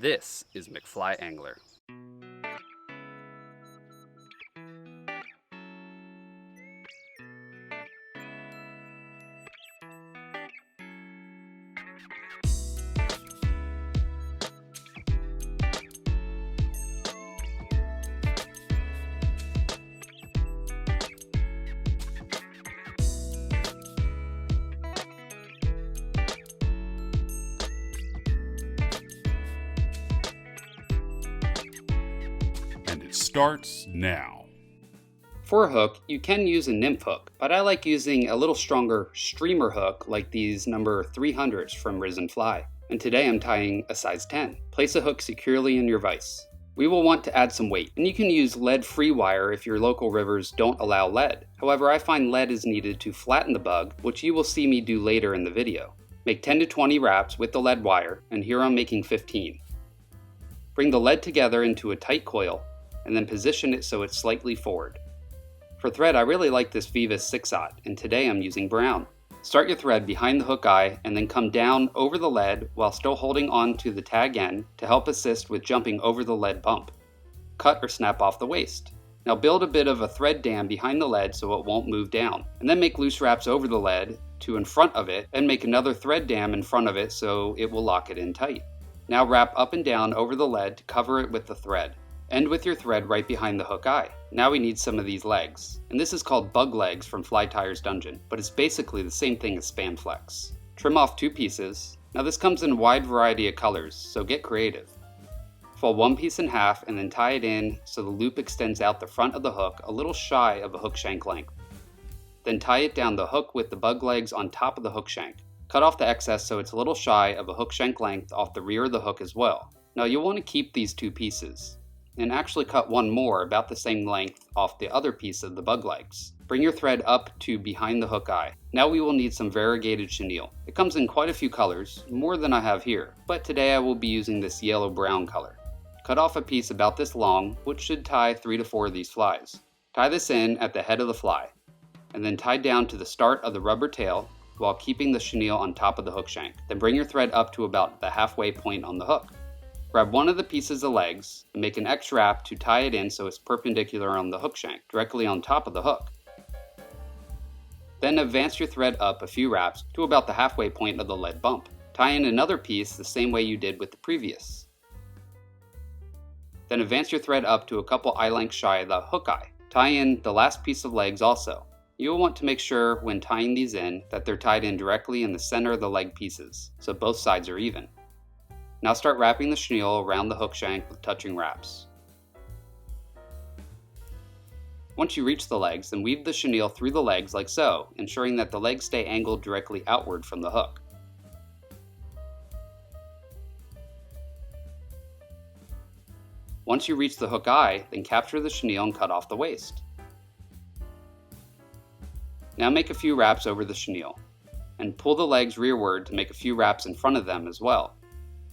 This is McFly Angler. Starts now. For a hook, you can use a nymph hook, but I like using a little stronger streamer hook like these number 300s from Resin Fly. And today I'm tying a size 10. Place a hook securely in your vise. We will want to add some weight, and you can use lead-free wire if your local rivers don't allow lead. However, I find lead is needed to flatten the bug, which you will see me do later in the video. Make 10 to 20 wraps with the lead wire, and here I'm making 15. Bring the lead together into a tight coil, and then position it so it's slightly forward. For thread, I really like this Vivas 6/0, and today I'm using brown. Start your thread behind the hook eye and then come down over the lead while still holding on to the tag end to help assist with jumping over the lead bump. Cut or snap off the waist. Now build a bit of a thread dam behind the lead so it won't move down, and then make loose wraps over the lead to in front of it and make another thread dam in front of it so it will lock it in tight. Now wrap up and down over the lead to cover it with the thread. End with your thread right behind the hook eye. Now we need some of these legs, and this is called bug legs from Fly Tyer's Dungeon, but it's basically the same thing as Spanflex. Trim off 2 pieces. Now this comes in a wide variety of colors, so get creative. Fold one piece in half and then tie it in so the loop extends out the front of the hook a little shy of a hook shank length. Then tie it down the hook with the bug legs on top of the hook shank. Cut off the excess so it's a little shy of a hook shank length off the rear of the hook as well. Now you'll want to keep these 2 pieces, and actually cut one more about the same length off the other piece of the bug legs. Bring your thread up to behind the hook eye. Now we will need some variegated chenille. It comes in quite a few colors, more than I have here, but today I will be using this yellow-brown color. Cut off a piece about this long, which should tie 3 to 4 of these flies. Tie this in at the head of the fly, and then tie down to the start of the rubber tail while keeping the chenille on top of the hook shank. Then bring your thread up to about the halfway point on the hook. Grab one of the pieces of legs and make an X wrap to tie it in so it's perpendicular on the hook shank, directly on top of the hook. Then advance your thread up a few wraps to about the halfway point of the lead bump. Tie in another piece the same way you did with the previous. Then advance your thread up to a couple eye lengths shy of the hook eye. Tie in the last piece of legs also. You will want to make sure when tying these in that they're tied in directly in the center of the leg pieces, so both sides are even. Now start wrapping the chenille around the hook shank with touching wraps. Once you reach the legs, then weave the chenille through the legs like so, ensuring that the legs stay angled directly outward from the hook. Once you reach the hook eye, then capture the chenille and cut off the waist. Now make a few wraps over the chenille, and pull the legs rearward to make a few wraps in front of them as well.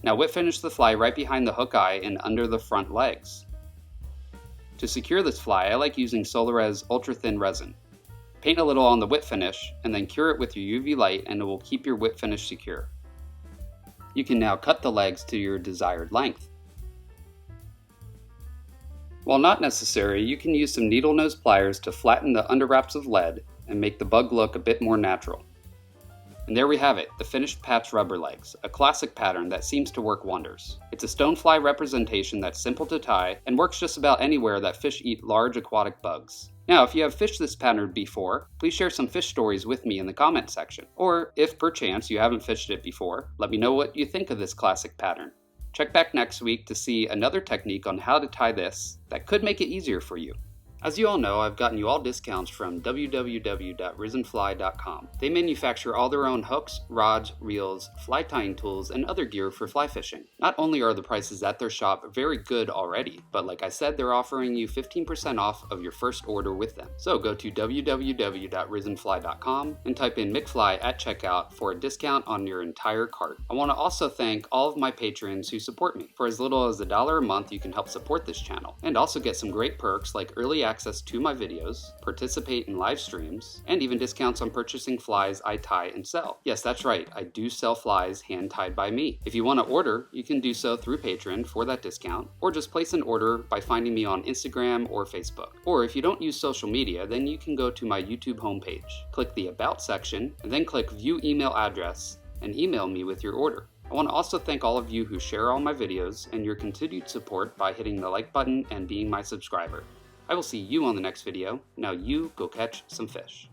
Now whip finish the fly right behind the hook eye and under the front legs. To secure this fly, I like using Solarez ultra thin resin. Paint a little on the whip finish and then cure it with your UV light and it will keep your whip finish secure. You can now cut the legs to your desired length. While not necessary, you can use some needle nose pliers to flatten the underwraps of lead and make the bug look a bit more natural. And there we have it, the finished patch rubber legs, a classic pattern that seems to work wonders. It's a stonefly representation that's simple to tie and works just about anywhere that fish eat large aquatic bugs. Now, if you have fished this pattern before, please share some fish stories with me in the comment section. Or, if perchance you haven't fished it before, let me know what you think of this classic pattern. Check back next week to see another technique on how to tie this that could make it easier for you. As you all know, I've gotten you all discounts from www.resinfly.com. They manufacture all their own hooks, rods, reels, fly tying tools, and other gear for fly fishing. Not only are the prices at their shop very good already, but like I said, they're offering you 15% off of your first order with them. So go to www.resinfly.com and type in McFly at checkout for a discount on your entire cart. I want to also thank all of my patrons who support me. For as little as $1 a month, you can help support this channel, and also get some great perks like early access to my videos, participate in live streams, and even discounts on purchasing flies I tie and sell. Yes, that's right, I do sell flies hand-tied by me. If you want to order, you can do so through Patreon for that discount, or just place an order by finding me on Instagram or Facebook. Or if you don't use social media, then you can go to my YouTube homepage, click the About section, and then click View Email Address, and email me with your order. I want to also thank all of you who share all my videos and your continued support by hitting the like button and being my subscriber. I will see you on the next video. Now you go catch some fish.